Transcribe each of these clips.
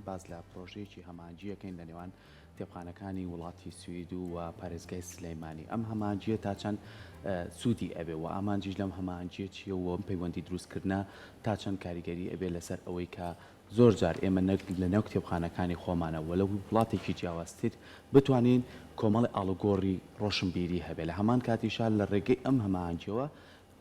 باز لە پرۆژەیەکی هەمانجیەکەین لە نێوان کتێبخانەکانی وڵاتی سوید و پارێزگای سلەیمانی. ئەم هەمانجیە تا چەند سوودی ئەبێ و ئامانجیش لەم هەمانجیە چیە و ئەم پەیوەندی دروستکردنا تا چەند کاریگەری ئەبێ لەسەر ئەوەی کە زۆر جار ئێمە لە نێو کتێبخانەکانی خۆمانەوە لە وڵاتێکی جیاوازتر بتوانین کۆمەڵی ئاڵوگۆڕی ڕۆشنبیری هەبێ. لە هەمان کاتیشان لە ڕێگەی ئەم هەمانجیەوە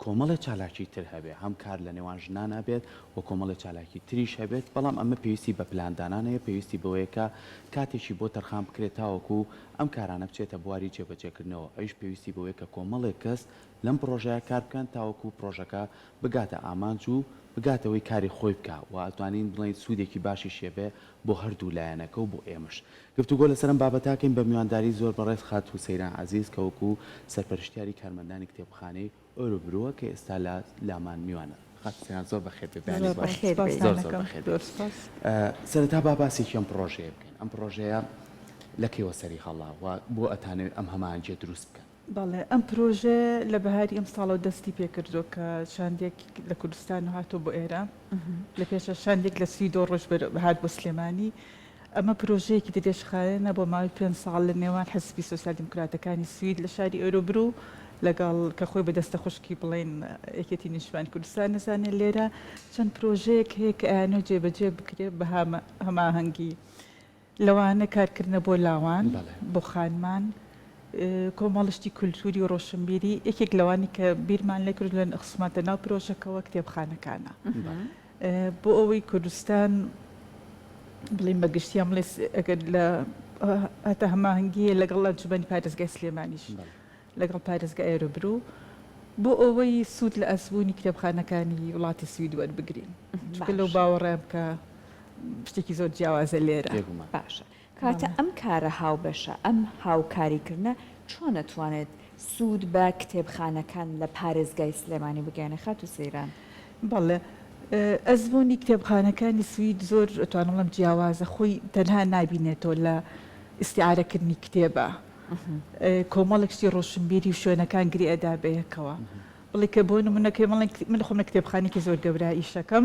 کۆمەڵی چالاکی تر هەبێ، هەم کار لە نێوان ژنان هەبێت و کۆمەڵی چالاکی تریش هەبێت. بەڵام ئەمە پێویستی بە پلاندانانەیە، پێویستی بەوەیەکە کاتێکی بۆ تەرخان بکرێت تاوەکو ئەم کارانە بچێتە بواری جێبەجێکردنەوە. ئەوش پێویستی بەوەیە کە کۆمەڵێک کەس لەم پرۆژەیە کار بکەن تاوەکو پرۆژەکە بگاتە ئامانج و بگاتەوەی کاری خۆی بکە و ئەتوانین بڵێن سوودێکی باشی شێبێ بۆ هەردوو لایەنەکە و بۆ ئێمەش. گفتوگۆ لەسەرم بابەتاکەین بە میوانداری زۆر بەڕێز خات و سەیران عەزیز کەوەکو سەرپەرشتیاری کارمەندانی کتێبخانەی ئۆروبرۆ کە ئێستا لە لامان میوانە. خات سەیران زۆر بەخێر بێ. سەرەتا با باسێکی ئەم پرۆژەیە بکەین. ئەم پرۆژەیە لەکەوە سەری هەڵاوە بۆ ئەتانێت ئەم هەمانجیە دروست بکەن. بەڵێ ئەم پرۆژە لە بەهاری ئەم ساڵەوە دەستی پێکردو کە شاندێک لە کوردستان هاتۆ بۆ ئێرە لە پێشە شاندێک لە 32 ڕۆژ هات بۆ سلێمانی. ئەمە پرۆژەیەکی دەدێشخایەنە بۆ ماوەی 5 ساڵ لە نێوان حزبی سۆسیال دیموکراتەکانی سوید لە شاری ئۆروبرو لەگەڵ کە خۆی بەدەستە خوشکی بڵێن یەکێتی نیشتوان کوردستان نەزانێت لێرە چەند پرۆژەیەک هەیە کە ئەیانۆ جێبەجێ بکرێت بە هەماهەنگی لەوانە کارکردنە بۆ لاوان بۆ خانمان کۆمەڵشتی کولتوری و ڕۆشنبیری یەکێک لەوانی کە بیرمان لێ کرد لە قسمەتە ناو پرۆژەکەەوە کتێبخانەکانە بۆ ئەوەی کوردستان بڵین بەگشتیان بڵێ ئەگەر لە هەتا هەماهەنگیە لەگەڵ ئەنجومەنی پارێزگای سلێمانیش لەگەڵ پارێزگای ئۆروبرو بۆ ئەوەی سوود لە ئەزبوونی کتێبخانەکانی وڵاتی سوید وەربگرین چونکە لەو باوەڕێم کە شتێکی زۆر جیاوازە لێرە. باشە کاتە ئەم کارە هاوبەشە ئەم هاوکاریکردنە چۆن ئەتوانێت سوود بە کتێبخانەکان لە پارێزگای سلێمانی بگەێنە خات و سەیران؟ بەڵێ ئەزبوونی کتێبخانەکانی سوید زۆر ئەتوانم لەم جیاوازە خۆی تەنها نابینێتەوە لە ئیسیعارەکردنی کتێبە کۆمەڵێکشتی ڕۆشنبیری و شوێنەکان گری ئەدا بەیەکەوە. بڵێ کە بۆ نمونەکەی من خۆم لە کتێبخانێکی زۆر گەورە ئیشەکەم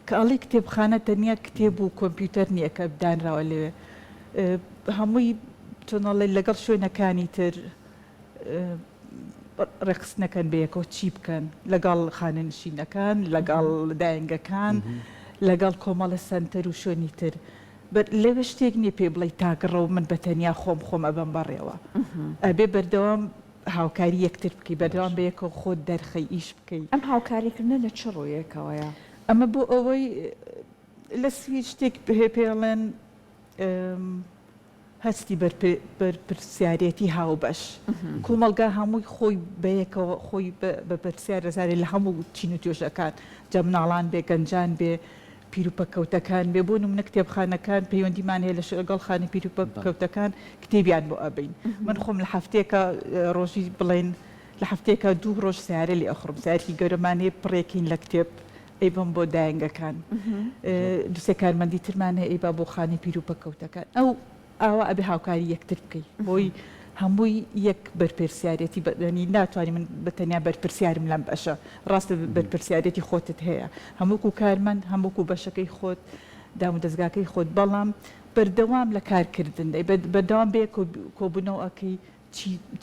کە ئەڵی کتێبخانە تەنیا کتێب و کۆمپیوتەر نییە کە بدانراوە لێوێ هەمووی تۆنەڵێ لەگەڵ شوێنەکانی تر ڕێخستنەکەن بەیەکەوە چی بکەن لەگەڵ خانەنشینەکان لەگەڵ داینگەکان لەگەڵ کۆمەڵە سەنتەر و شوێنی تر لێوە شتێک نییە پێ بڵێ تاگەڕە و من بەتەنیا خۆم ئەبەم بەڕێوە ئەبێ بەردەوام هاوکاری یەکتر بکەی بەردەوام بەیەکەوە خۆت دەرخەی ئیش بکەیت. ئەم هاوکاریکردنە لە چ ڕۆیەکەوەیە؟ ئەمە بۆ ئەوەی لە سوید شتێک پێڵێن هەستی بەرپرسیارەتی هاوبەش کۆمەڵگا هەمووی خۆی بەیەکەوە خۆی بە پرسیارەزارێ لە هەموو چین و توێژەکان جەمناڵان بێ گەنجان بێ پیرروپەکەوتەکان بێ بۆ نمونە کتێبخانەکان پەیوەندیمان هەیە لە لەگەڵ خانە پیرروپەکەوتەکان کتێبیان بۆ ئەبین. من خۆم لە هەفتێکە ڕۆژی بڵێن لە هەفتێکە 2 ڕۆژ سیارە لێ ئەخڕم سیارکی گەورەمانەیە پڕێکین لە کتێب ئەی بم بۆ داینگەکان دووسێ کارمەندی ترمانە ئەی با بۆ خانە پیرروپەکەوتەکان ئەو ئاوا ئەبێ هاوکاری یەکتر بکەیت بۆی هەمووی یەک بەرپرسیارەتی بەدەنی ناتوانانی من بەتەنیا بەرپرسیارم لەم بەشە ڕاستە بەرپرسیارەتی خۆتت هەیە هەمووکو کارمەند هەمووکو بەشەکەی خۆت دام و دەستگاکەی خۆت بەڵام بەردەوام لە کارکردن بەردەوام بێ کۆبوونەوەکەی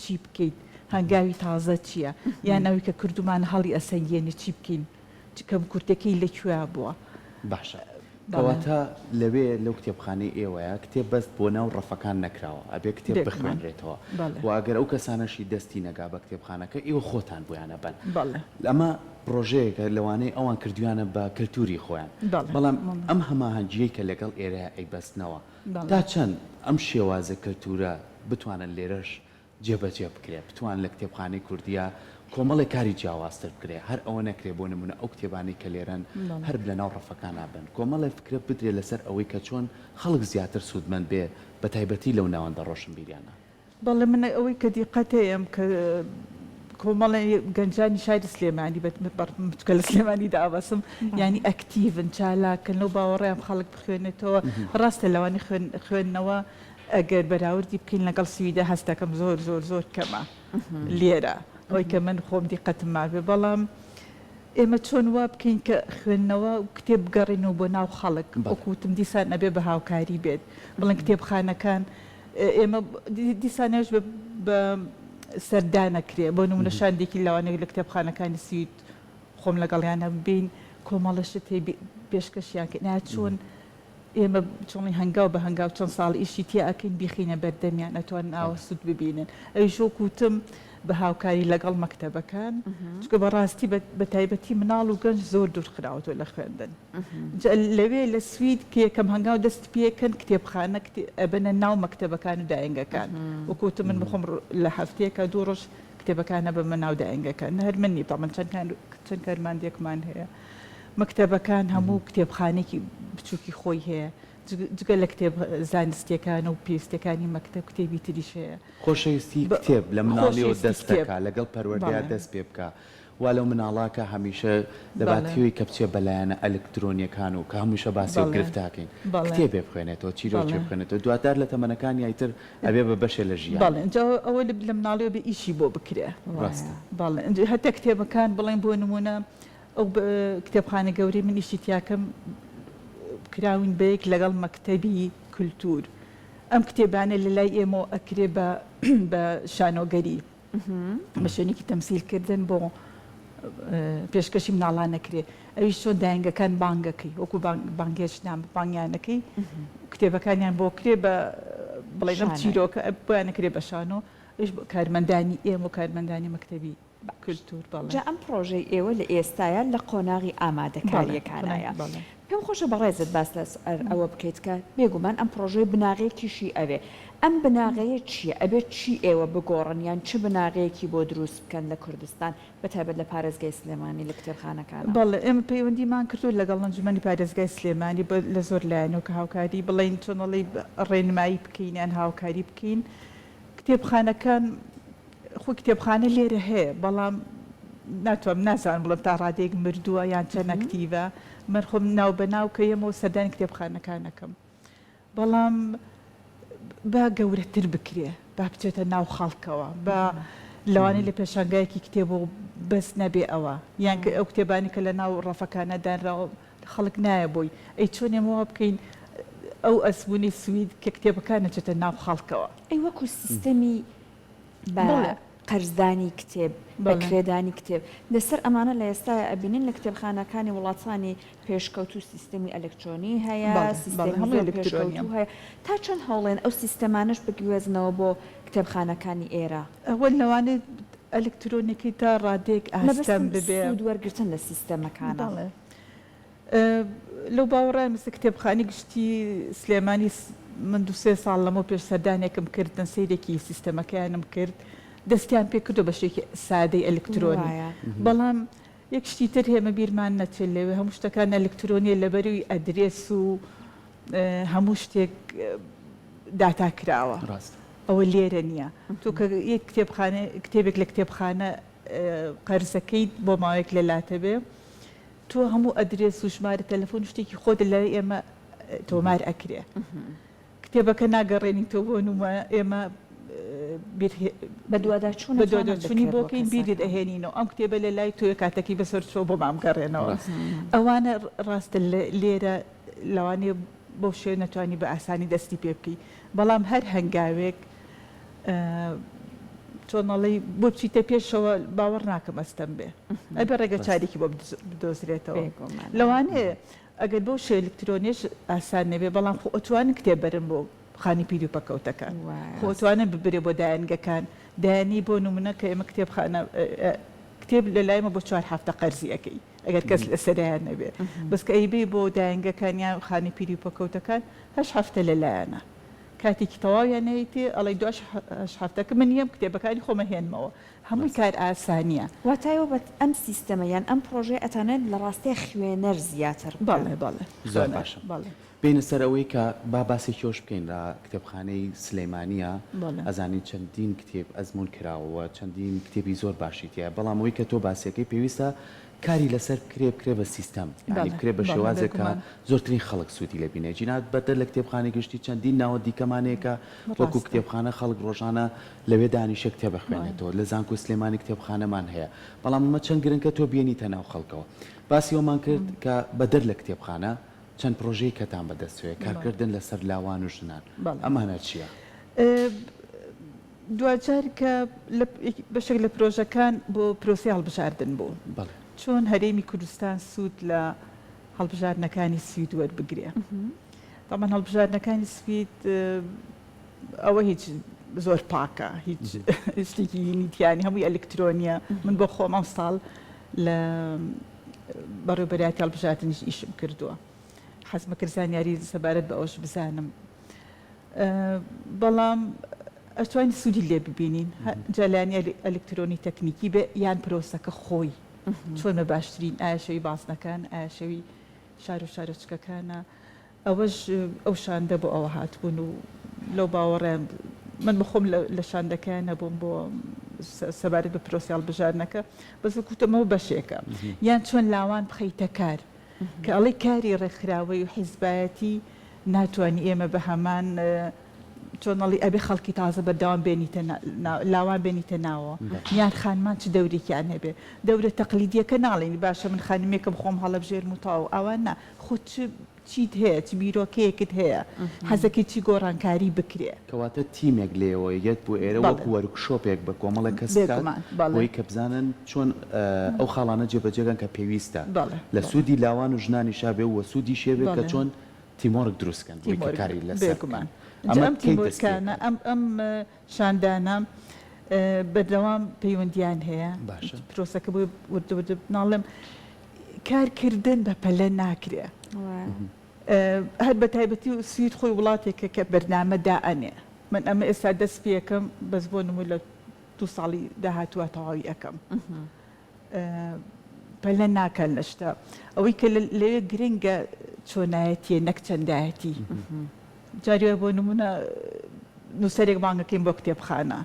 چی بکەیت هەنگاوی تازە چییە یان ئەوی کە کردومان هەڵی ئەسەنگێنی چی بکەین کەم کورتەکەی لەکوێ بووە. باشە کەواتە لەوێ لەو کتێبخانەی ئێوەیە کتێب بەست بۆ ناو ڕەفەکان نەکراوە ئەبێ کتێب بخوێنرێتەوە و ئەگەر ئەو کەسانەشی دەستی نەگا بە کتێبخانەکە ئێوە خۆتان بۆیانە بن. ئەمە پرۆژەیەکە لەوانەیە ئەوان کردویانە بە کللتوری خۆیان بەڵام ئەم هەماهەنگیەی کە لەگەڵ ئێرە ئەیبەستنەوە تا چەند ئەم شێوازە کللتورە بتوانن لێرەش جێبەجێ بکرێت بتوان لە کتێبخانەی کوردیا کۆمەڵی کاری جیاوازتر بکرێ هەر ئەوە نەکرێ بۆ نمونە ئەو کتێبانی کە لێرەن هەر لە ناو ڕەفەکان نابن کۆمەڵی فکرە بدرێ لەسەر ئەوەی کە چۆن خەڵک زیاتر سوودمەند بێ بە تایبەتی لەو ناوەندە ڕۆشنبیریانە. بەڵێ من ئەوەی کە دیقەتەیەم کە کۆمەڵی گەنجانی شاری سلێمانی بەتکە لە سلێمانی دابەسم ینی ئەکتیڤن چالاکن لەو باوەڕێم خەڵک بخوێنێتەوە ڕاستە لەوانی خوێندنەوە ئەگەر بەراوردی بکەین لەگەڵ سویدە هەستەکەم زۆر کەمە لێرە ئەوەی کە من خۆم دیقەتم مابێ بەڵام ئێمە چۆن وا بکەین کە خوێندنەوە و کتێب بگەڕێنەوە بۆ ناو خەڵک وەکوتم دیسان نەبێ بە هاوکاری بێت بڵێن کتێبخانەکان ئێمە دیسانێش بە سەردانەکرێ بۆ نمونە شاندێکی لەوانەیە لە کتێبخانەکانی سوید خۆم لەگەڵیانە بین کۆمەڵەشت پێشکەشیان کرد چۆن ئێمە چۆنی هەنگاو بە هەنگاو چەند ساڵ ئیشی تیا ئەکەین بیخینە بەردەمیان ئەتوان ناوە سوود ببینن ئەویش وەکوتم بە هاوکاری لەگەڵ مەکتەبەکان چکە بەڕاستی بە تایبەتی مناڵ و گەنج زۆر دوورخراوەوە لە خوێندن لەوێ لە سوید کە یەکەم هەنگاو دەست پێکەن کتێبخانە ئەبەنە ناو مەکتەبەکان و داینگەکان وەکوتم من بخۆم لە هەفتەیەکە دوو ڕۆژ کتێبەکانە بە ناو داینگەکان هەر من نیە تاڵمن چەند کارماندێکمان هەیە مەکتەبەکان هەموو کتێبخانێکی بچووکی خۆی هەیە جگە لە کتێب زانستیەکان و پێستەکانی مەکتەب کتێبی تریش هەیە خۆشەویستی کتێب لە مناڵیەوە دەستەکە لەگەڵ پەروەردەیە دەست پێ بکە وا لەو مناڵاکە هەمیشە دەباتیەوەی کە بچێ بەلایەنە ئەلکترۆنیەکان و کە هەمووشە باسی گرفتاکەین کتێبێ بخوێنێتەوە چیرۆکی بخوێنێتەوە دواتر لە تەمەنەکانی ئایتر ئەبێ بە بەشێ لە ژیان بەڵێ ئەوە لە مناڵیەوە بە ئیشی بۆ بکرێ بەڵێ هەتە کتێبەکان بڵێن بۆ نمونە ئەو کتێبخانە گەوری من ئیشی تیاکەم کراون بەیەک لەگەڵ مەکتەبی کولتور ئەم کتێبانە لە لای ئێمە ئەکرێ بە شانۆگەری بە شوێنێکی تەمسیلکردن بۆ پێشکەشی مناڵان نەکرێ ئەویش چۆن داینگەکان بانگەکەی وەکو بانگێشنان بانگیانەکەی کتێبەکانیان بۆ کرێ بە بڵێنم چیرۆکە بۆیان نەکرێ بە شانۆ ئەویش کارمەندانی ئێمە و کارمەندانی مەکتەبی کولتور جا ئەم پرۆژەی ئێوە لە ئێستاە لە قۆناغی ئامادەکاریەکانایە پێم خۆشە بەڕێزت باس لە ئەوە بکەیت کە بێگومان ئەم پرۆژەی بناغەیەکیشی ئەوێ ئەم بناغەیە چییە ئەبێت چی ئێوە بگۆڕن یان چ بناغەیەکی بۆ دروست بکەن لە کوردستان بەتایبەت لە پارێزگای سلێمانی لە کتێبخانەکان بەڵێ ئێمە پەیوەندیمان کردو لەگەڵ ئەنجومەنی پارێزگای سلێمانی لە زۆر لایەنەوە کە هاوکاری بڵێن چۆنەڵی ڕێنمایی بکەین یان هاوکاری بکەین کتێبخانەکان خۆی کتێبخانە لێرە هەیە بەڵام ناتوانم نازانم بڵم تا ڕادێک مردووە یان چەند ئەکتیڤە من خۆم ناو بە ناو کە ئێمەوە سەردانی کتێبخانەکانەکەم بەڵام با گەورەتر بکرێ با بچێتە ناو خەڵکەوە بە لەوانەیە لە پێشانگایەکی کتێبە بەس نەبێ ئەوە یان ئەو کتێبانی کە لە ناو ڕەفەکانە دانراوە خەڵک نایە بۆی ئەی چۆن ئێمەوە بکەین ئەو ئەسبوونی سوید کە کتێبەکانە چێتە ناو خەڵکەوە ئەی وەکو سیستەمی قەرزدانی کتێب بەکرێدانی کتێب لەسەر ئەمانە لە ئێستا ئەبینین لە کتێبخانەکانی وڵاتانی پێشکەوت و سیستەمی ئەلکترۆنی هەیە سیستەمی پێشکەوتو هەیە تا چەند هەوڵێن ئەو سیستەمانش بگوێزنەوە بۆ کتێبخانەکانی ئێرە ئەوە لەوانێت ئەلکترۆنیکی تا ڕادێک ئاستەم ببێ دووەرگرتن لە سیستەمەکانە لەو باوەڕان مثل کتێبخانی گشتی سلێمانی من دو سێ ساڵ لەمە پێش سەردانێکم کردن سیرێکی سیستەمەکەیانم کرد دەستیان پێ کردو بە شێکی سادەی ئەلکترۆنی بەڵام یەک شتی تر هێمە بیرمان نەچێت لەوێ هەموو شتەکان ئەلکترۆنیە لەبەروی ئەدرێس و هەموو شتێک داتاکراوە ئەوە لێرە نییە تۆ کە یەک کتێبێک لە کتێبخانە قەرزەکەیت بۆ ماوەیەک لەلاتە بێ تۆ هەموو ئەدرێس و ژمارە تەلەفۆن شتێکی خۆت لە ئێمە تۆمار ئەکرێ کتێبەکە ناگەڕێنی تۆ بۆ نومە ئێمە بە دوواداچوونی بۆکەین بیرت ئەهێنینەوە ئەم کتێبە لە لای تۆ کاتێکی بەسەر چۆ بۆ مامگەڕێنەوە ئەوانە ڕاستە لێرە لەوانەیە بۆ شوێ نەتوانی بە ئاسانی دەستی پێ بکەی بەڵام هەر هەنگاوێک چۆنەڵی بۆ بچیتە پێشەوە باوەڕ ناکەم ئەستەم بێ ئەبێ ڕێگە چارێکی بۆ بدۆزرێتەوە لەوانەیە ئەگەر بۆ شێ ئەلکترۆنیش ئاسان نەبێ بەڵام خۆ ئەتوانن کتێب بەرن بۆ خانی پیری و پەکەوتەکان خۆتوانە ببرێ بۆ دایانگەکان دایانی بۆ نمونە کە ئێمە کتێب لە لایمە بۆ 4 هەفتە قەرزیەکەی ئەگەر کەس لە سەریان نەبێ بەسکە ئەیبێ بۆ دایانگەکانیان خانی پیری و پەکەوتەکان 8 هەفتە لەلایەنە کاتێکی تەواویان نەیتێ ئەڵی 2 هەفتەکە من نیەم کتێبەکانی خۆمە هێنمەوە هەمووی کار ئاسانیە واتایەوە بە ئەم سیستەمە یان ئەم پرۆژێ ئەتانێت لە ڕاستی خوێنەر زیاتر بەڵێ زۆر باشە بینە سەر ئەوەی کە باسی کۆش بکەین لە کتێبخانەی سلەیمانیە ئەزانین چەندین کتێب ئەزمون کراوە چەندین کتێبی زۆر باشیتە بەڵام ئەوەی کە تۆ باسیەکەی پێویستە کاری لەسەر بکرێ بە سیستەم یعنی بکرێ بە شێوازێک کە زۆرترین خەڵک سوودی لێ بینێ جینات بەدەر لە کتێبخانەی گشتی چەندین ناوە دیکەمانەیەکە وەکو کتێبخانە خەڵک ڕۆژانە لەوێ دانیشە کتێب بخوێنێتەوە لە زانکۆ سلێمانی کتێبخانەمان هەیە بەڵام ئەمە چەند گرنگکە تۆ بێنیتە ناو خەڵکەوە باسی ئەومان کرد کە بەدەر لە کتێبخانە چەند پرۆژەی کەتان بەدەستوێ کارکردن لەسەر لاوان و ژنان ئەمانە چییە؟ دوجار کە بەشێک لە پرۆژەکان بۆ پرۆسی هەڵبژاردن بوو چۆن هەرێمی کوردستان سوود لە هەڵبژاردنەکانی سوید وەربگرێ تامان هەڵبژاردنەکانی سوید ئەوە هیچ زۆر پاکە هیچ شتێکی نیتیانی هەمووی ئەلکترۆنیە من بۆ خۆم ئەم ساڵ لە بەڕێوەبەریاتی هەڵبژاردنیش ئیشم کردووە حەزمە کرد زانیاری سەبارەت بە ئەوش بزانم بەڵام ئەتوانی سوودی لێ ببینین جەلانی ئەلکترۆنی تەکنیکی بێ یان پرۆسەکە خۆی چۆن بە باشترین ئایا شەوی باسنەکان ئایا شەوی شار و شارۆچکەکانە ئەوەش ئەو شاندە بۆ ئەوە هاتبوون و لەو باوەڕێم من بخۆم لە شاندەکان نەبووم بۆ سەبارەت بە پرۆسی هەڵبژاردنەکە بەس کوتەمەوە بەشێکە یان چۆن لاوان بخەیتە کار کە ئەڵێ کاری ڕێکخراوەی و حیزبایەتی ناتوانانی ئێمە بە هەمان چۆنەڵی ئەبێ خەڵکی تازە بەردەوام بێنیتە لاوان بێنیتە ناوە یان خانمان چ دەورێکیان هەبێ دەورە تەقلیدیەکە ناڵێنی باشە من خانمێکە بخۆم هەڵەبژێرم و تاو ئەوان نا خۆ چیت هەیە چ بیرۆکەیەکت هەیە حەزەکەی چی گۆڕانکاری بکرێ کەواتە تیمێک لێەوە یەت بۆ ئێرە وەکو وەرکشۆپێک بە کۆمەڵە کەسبووی کە بزانن چۆن ئەو خاڵانە جێبەجێگەن کە پێویستە لە سوودی لاوان و ژنانی شابێ و سوودی شێبێت کە چۆن تیمۆرک دروستکەن کاری لەسەرمان ئەم تیمۆرکانە ئەم شاندانە بەردەوام پەیوەندیان هەیە پرۆسەکە بۆ وردە ناڵێم کارکردن بە پەلە ناکرێ هەر بە تایبەتی و سوید خۆی وڵاتێکە کە بەرنامە دائەنێ من ئەمە ئێستا دەست پێەکەم بەس بۆ نمو لە 2 ساڵی داهاتووە تەواوی ئەەکەم پەلە ناکەن لە شتە ئەوەی کە لەوێ گرنگە چۆنایەتیە نەک چەندایەتی جاریوە بۆ نمونە نووسەرێک مانگەکەین بۆ کتێبخانە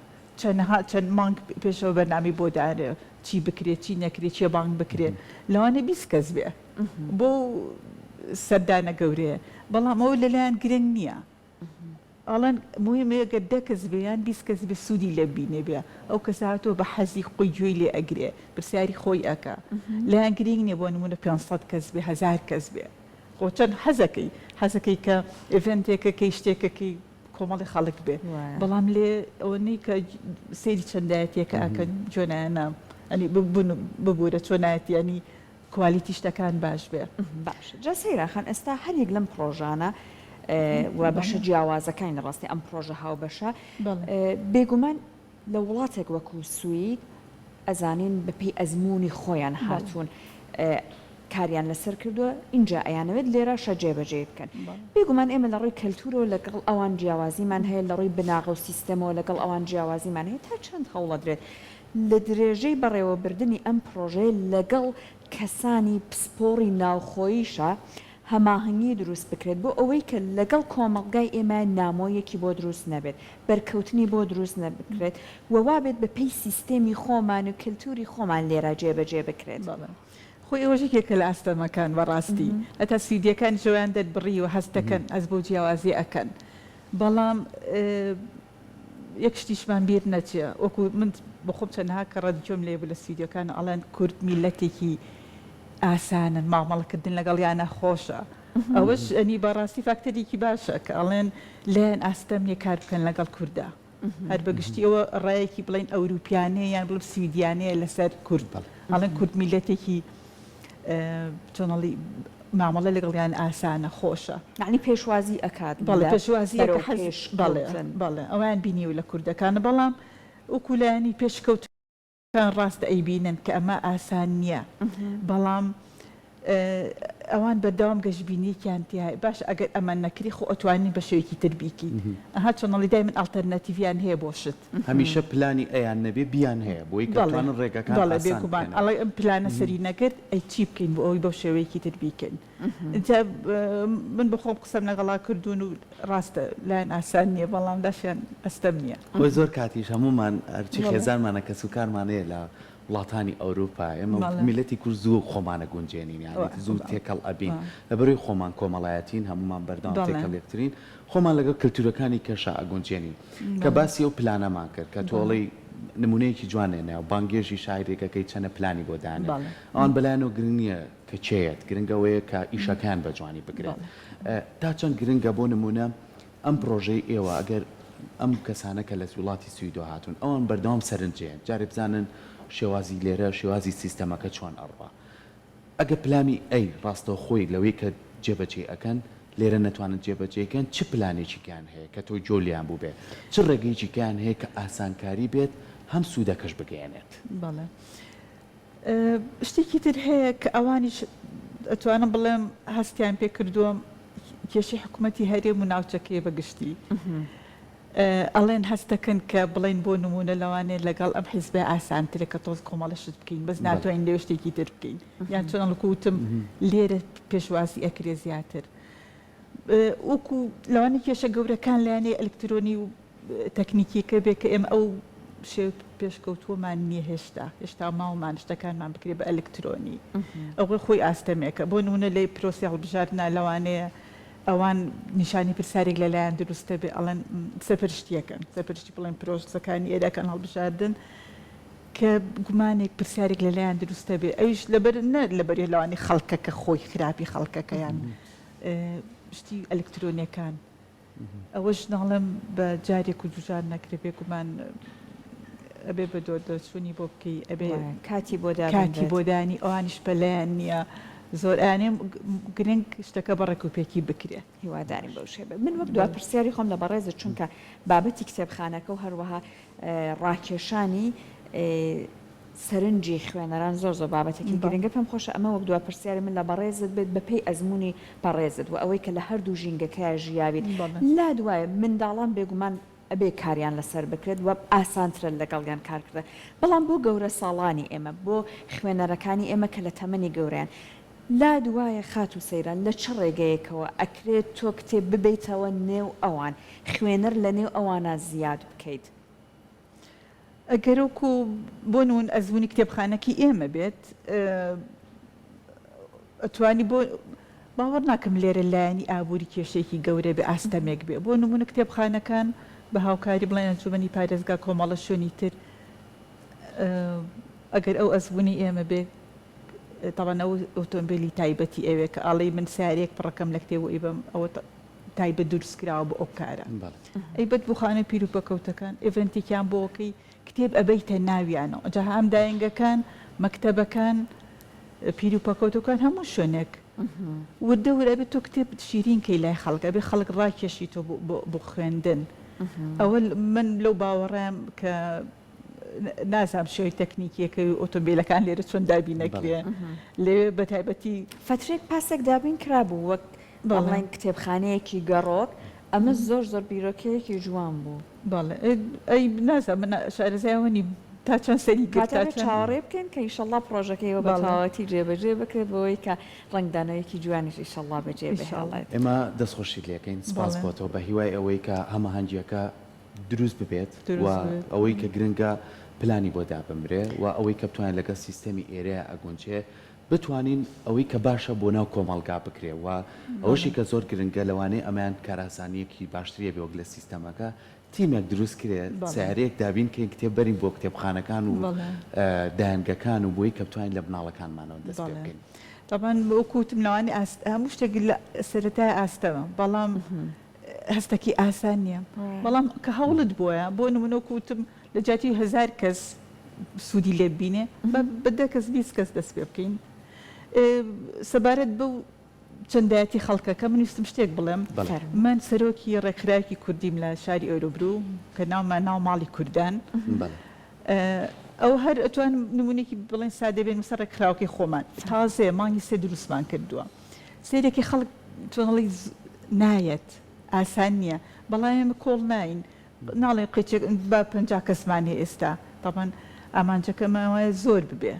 چەند مانگ پێشەوە بەرنامی بۆ دارێ چی بکرێت چی نەکرێت چێ بانگ بکرێت لەوانە 20 کەس بێ بۆ سەردانە گەورەیە بەڵام ئەو لەلایەن گرنگ نییە ئەڵەن مهمەیەگە 10 کەس بێیان 20 کەس بێ سوودی لە بینێ بێ ئەو کەس هاتۆ بە حەزی خۆی گوێی لێ ئەگرێ پرسیاری خۆی ئەکا لایەن گرنگ نییە بۆ نمونە 500 کەس بێ 1000 کەس بێ خۆ چەند حەزەکەی کە ئڤنتێکەکەی شتێکەکەی کۆمەڵی خەڵک بێ بەڵام لێ ئەوەی کە سێری چەندایەتێکە ئەکەن جۆنایانە ئەنی ببوورە چۆنایەتی ینی کوالیتی شتەکان باش بێ باش جا سەیراخان ئێستا هەرێک لەم پرۆژانە و بەشە جیاوازەکانی لە ڕاستی ئەم پرۆژە هاوبەشە بێگومان لە وڵاتێک وەکو سوید ئەزانین بەپێی ئەزمموی خۆیان هاتوون کاریان لەسەر کردووە اینجا ئەیانەوێت لێرە شەجێبەجێ بکەن بێگومان ئێمە لە ڕووی کەلتورۆ لەگەڵ ئەوان جیاوازیمان هەیە لە ڕووی بناغە و سیستەمەوە لەگەڵ ئەوان جیاوازیمان هەیە تا چەند هەوڵە درێت لە درێژەی بەڕێوەبردننی ئەم پرۆژەیە لەگەڵ کەسانی پسپۆڕی ناوخۆیشە هەماهنگی دروست بکرێت بۆ ئەوەی کە لەگەڵ کۆمەڵگای ئێمە نامۆیەکی بۆ دروست نەبێت بەرکەوتنی بۆ دروست نەبکرێت وەوا بێت بە پێی سیستێمی خۆمان و کللتوری خۆمان لێرە جێبەجێ بکرێت. خۆی ئەوەژێکێکە لە ئاستەمەکان بەڕاستی ئەتا سویدیەکان ژۆیان دەربڕی و هەستەکەن ئەس بۆ جیاوازی ئەەکەن بەڵام یەک شتیشمان بیر نەچێ وەکو من بخۆم چەندها کە ڕەدیۆم لێ بوو لە سویدیەکان ئەڵێن کورد میلەتێکی ئاسانن مامەڵەکردن لەگەڵیانە خۆشە ئەوەش ئەنی بەڕاستی فاکتەرێکی باشە کە ئەڵێن لایەن ئاستەم نیە کار بکەن لەگەڵ کووردا هەر بەگشتی ئەوە ڕایەکی بڵین ئەوروپیانەیە یان بڵم سویدیانەیە لەسەر کورد ئەڵێن کورد میلەتێکی چۆنەڵی مامەڵە لەگەڵیان ئاسانە خۆشە یعنی پێشوازی ئەکات پێشوازی بەڵێ ئەویان بینیوە لە کوردەکانە بەڵام وەکولایانی پێشکەوتان ڕاستە ئەیبینن کە ئەمە ئاسان نییە بەڵام ئەوان بەردەوام گەشتبینییان تیای باش ئەگەر ئەمە نەکری خۆ ئەتوانین بە شێوەیەکی تربیکی ئەها چۆنەڵی دای من ئالتەرناتیڤیان هەیە بۆ شت هەمیشە پلانی ئەیان نەبێ بیان هەیە بۆی کەوانن ڕێگەکان ئەڵێ ئەم پلانە سەری نەکرد ئەی چی بکەین بۆ ئەوی بەو شێوەیەکی تربیکەین من بخۆم قسەم لەگەڵا کردوون و ڕاستە لایەن ئاسان نییە بەڵام داشیان ئەستەم نییە خۆی زۆر کاتیش هەمومان ئەرچی خێزانمانە کە سوکارمانەیە لە وڵاتانی ئەوروپا ئێمە میلەتی کورد زوو خۆمانە گونجێنین یانی زوو تێکەڵ ئەبین لەبەروی خۆمان کۆمەڵایەتین هەمومان بەردەوام تێکەڵێکترین خۆمان لەگەڵ کللتورەکانی کەشە ئەگونجێنین کە باسی ئەو پلانەمان کرد کە تۆڵی نمونەیەکی جوانێنە و بانگێژی شاعرێکەکەی چەنە پلانی بۆ دانێ ئەوان بەلایەنەوە گرنگ نییە کە چێت گرنگەوەیە کە ئیشەکان بە جوانی بگرێت تا چەند گرنگە بۆ نمونە ئەم پرۆژەی ئێوە ئەگەر ئەم کەسانە کە لە وڵاتی سویدۆ هاتوون ئەوان بەردەوام سەرنجێن جارێ بزانن شێوازی لێرە شێوازی سیستەمەکە چۆن ئەڕوا ئەگە پلامی ئەی ڕاستەوە خۆی لەوەی کە جێبەجێ ئەەکەن لێرە نەتوانن جێبەجێکەن چ پلانێکیان هەیە کە تۆی جۆلیان بوو بێت چ ڕێگەیەکیان هەیە کە ئاسانکاری بێت هەم سوودەکەش بگەێنێت بەڵێ شتێکی تر هەیە کە ئەوانیش ئەتوانم بڵێم هەستیان پێ کردووەم کێشی حکوومەتی هەرێم و ناوچەکەی بەگشتی ئەڵێن هەستەکەن کە بڵین بۆ نمونە لەوانێت لەگەڵ ئەم حیزبە ئاسانترە کە تۆز کۆمەڵەشت بکەین بەس ناتوانین لێ شتێکی تر بکەین یان چۆن لەکوتم لێرە پێشوازی ئەکرێ زیاتر وەکو لەوانەیە کێشە گەورەکان لایەنێ ئەلکترۆنی و تەکنیکیەکە بێ کە ئێمە ئەو شێو پێشکەوتووەمان نییە هێشتا ماوەمان شتەکانمان بکرێ بە ئەلکترۆنی ئەوە خۆی ئاستەمێکە بۆ نمونە لێ پرۆسی هەڵبژاردنا لەوانەیە ئەوان نیشانی پرسیارێک لەلایەن دروستە بێ ئەڵەن سەرپەرشتیەکەن سەرپەرشتی بڵێن پرۆسەکانی ئێرەکان هەڵبژاردن کە گومانێک پرسیارێک لەلایەن دروستە بێ ئەویش لەبەر نە لەبەر لەوانی خەڵکەکە خۆی خراپی خەڵکەکەیان شتی ئەلکترۆنیەکان ئەوەش ناڵم بە جارێک و دوجار نەکرێ گومان ئەبێ بە دۆدەچوونی بۆ بکەی ئەبێ کاتی بۆدانی ئەوانیش بەلایەن نییە زۆر ئانێم گرنگ شتەکە بە ڕێکوپێکی بکرێ هیواداریم بەو شێبە من وەک دو پرسیاری خۆم لە بەڕێزە چونکە بابەتی کتێبخانەکە و هەروەها ڕاکێشانی سەرنجی خوێنەران زۆر بابەتێکی گرنگە پێم خۆشە ئەمە وەک دو پرسیاری من لە بەڕێزت بێت بەپێی ئەزمموی بەڕێزت و ئەوەی کە لە هەردوو ژینگەکەی ژیاویت لا دوایە منداڵان بێگومان ئەبێ کاریان لەسەر بکرێت وە ئاسانترە لەگەڵیان کارکردە بەڵام بۆ گەورە ساڵانی ئێمە بۆ خوێنەرەکانی ئێمە کە لە تەمەنی گەوریان لا دوایە خات و سەیران لە چ ڕێگەیەکەوە ئەکرێت تۆ کتێب ببیتەوە نێو ئەوان خوێنەر لە نێو ئەوانە زیاد بکەیت ئەگەرۆکو بۆ نون ئەزمموی کتێبخانەکی ئێمە بێت ئەتوانی بۆ باوەڕ ناکەم لێرە لایەنی ئابووری کێشێکی گەورە بێ ئاستەمێک بێ بۆ نمونە کتێبخانەکان بە هاوکاری بڵێن ئەنجومەنی پارێزگا کۆمەڵە شوێنی تر ئەگەر ئەو ئەزمموی ئێمە بێ تاوانە ئۆتۆمبیلی تایبەتی ئەوێ کە ئاڵی من سارێک پڕەکەم لە کتێب و ئیبم ئەوە تایبەت دروستکراوە بە ئەو کارە ئەی بەت بخانە پیر و پەکەوتەکان ئێڤنتێکیان بۆکەی کتێب ئەبەیتە ناویانەوە جا هەم داینگەکان مەکتەبەکان پیر و پەکەوتەکان هەموو شوێنێک وردە ورەبێت تۆ کتێب شیرین کەی لای خەڵکە بێ خەڵک ڕاکێشی تۆ بۆ خوێندن ئەوە من لەو باوەڕام کە نازام شوی تەکنیکیەکەی ئۆتۆمبیلەکان لێرە چۆن دابی نەکرێ لێ بە تایبەتی فترێک پاسێک دابین کرابوو وەک بەڵێن کتێبخانەیەکی گەڕۆک ئەمە زۆر بیرۆکەیەکی جوان بوو باڵێ ئەی نازام من شارەزایەوەنی تا چەند سەری چاڕێ بکەین کە ئیشەڵڵا پرۆژەکەیەوە بە تەواوەتی جێبەجێ بکرێت بەوەی کە ڕنگدانەوەیەکی جوانیش ئیشەڵڵا بەجێ بهێڵێت ئێمە دەستخۆشی لەکەین سپاس بۆتەوە بە هیوای ئەوەی کە هەمەهەنگیەکە دروست ببێت و ئەوەی کە گرنگە پلانی بۆ دابمرێ و ئەوەی کە بتوانین لەگەڵ سیستەمی ئێرەیە ئەگونچێ بتوانین ئەوەی کە باشە بۆ ناو کۆمەڵگا بکرێ و ئەوەشی کە زۆر گرنگە لەوانەیە ئەمان کاراسانیەکی باشتریە بێ وەک لە سیستەمەکە تیمێک دروست کرێت سیارەیە دابین کە کتێب بەرین بۆ کتێبخانەکان و دایانگەکان و بۆی کە بتوانین لە بناڵەکانمانەوە دەست پێ بکەین. طبعاً وەکوتم لەوانی هەموو شتێک سەرەتای ئاستەوە بەڵام هەستێکی ئاسان نییە بەڵام کە هەوڵت بۆیە بۆ نمونە وەکوتم لە جاتی 1000 کەس سوودی لێ ببینێ بە 10 کەس 20 کەس دەست پێ بکەین سەبارەت بەو چەندایەتی خەڵکەکە من ویستم شتێک بڵێم من سەرۆکی ڕێکخراوی کوردیم لە شاری ئۆروبرو کە ناومان ناو ماڵی کوردان ئەو هەر ئەتوان نمونێکی بڵێن سادە بێن سەر ڕێکخراوەکەی خۆمان تازێ مانگی سێ دروستمان کردووە سێرێکی خەڵک تۆنڵی نایەت ئاسان نییە بەڵام ئێمە کۆڵ ناین ناڵێ قیچێک بە 50 کەسمانی ئێستا طبعاً ئامانجەکەمەوەی زۆر ببێ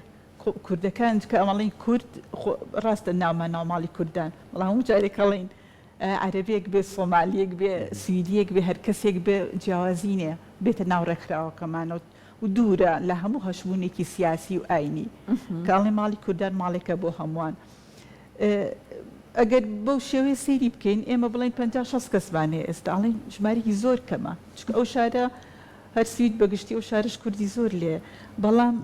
کوردەکان کە ئەمەڵین کورد ڕاستە ناومان ناوماڵی کوردان بەڵام هەموو جارێک هەڵین عەرەبێک بێ سۆمالیەک بێ سویدیەک بێ هەر کەسێک بێ جیاوازی نییە بێتە ناو ڕێکخراوەکەمانەوە و دوورە لە هەموو هەشبوونێکی سیاسی و ئاینی کاڵی ماڵی کوردان ماڵێکە بۆ هەمووان. ئەگەر بەو شێوەیە سەیری بکەین ئێمە بڵین 50-60 کەسبانێ ئێستا ئاڵین ژمارەی زۆر کەمە چکە ئەو شارە هەرسویت بەگشتی ئەو شارش کوردی زۆر لێ بەڵام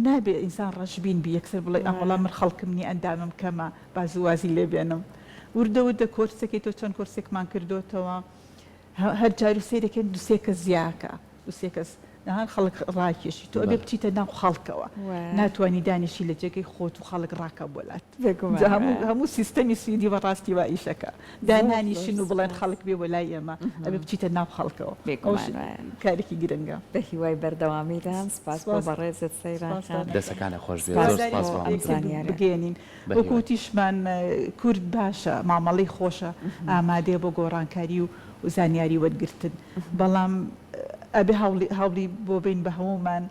نابێ ئینسان ڕەشبین بی یەکسەر بڵێ ئەوڵام من خەڵکم نی ئەندامم کەمە بازوازی لێ بێنم وردەوردە کۆرسەکەی تۆ چەند کۆرسێکمان کردوتەوە هەر جاری سێرەکەن دوسێ کەس زیاکە دوسێ کەس نهان خەڵک ڕاکێشی تۆ ئەبێ بچیتە ناو خەڵکەوە ناتوانانی دانیشی لە جێگەی خۆت و خەڵک ڕاکە بۆلات هەموو سیستەمی سویدی بەڕاستی وا ئیشەکە دانانیشن و بڵێن خەڵک بێ وەلای ئێمە ئەبێ بچیتە ناو خەڵکەوە کارێکی گرنگە بە هیوای بەردەوامیدان سپاس بۆ بەڕێزت سەیران دەسەکانە خۆش بگەێنین وەکوتیشمان کورد باشە مامەڵی خۆشە ئامادێ بۆ گۆڕانکاری و زانیاری وەرگرتن بەڵام ئەبێ هەوڵی بۆ بین بە هەمومان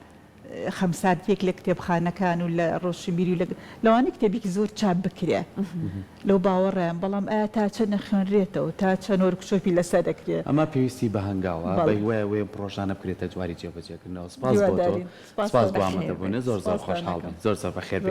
خەمساتێک لە کتێبخانەکان و لە ڕۆژشمبیری و لەوانەی کتێبێکی زۆر چاپ بکرێ لەو باوەڕیان بەڵام ئایا تا چەند نەخوێنرێتەوە تا چەند وەرکشۆپی لەسەر دەکرێت ئەمە پێویستی بە هەنگاوە بەیوەیە وێ پرۆژانە بکرێتە جواری جێبەجێکردنەوە سپاس بۆ تۆ سپاس بۆ ئامادەبوونە زۆر زۆر خۆشحاڵ بن زۆر زۆر بەخێر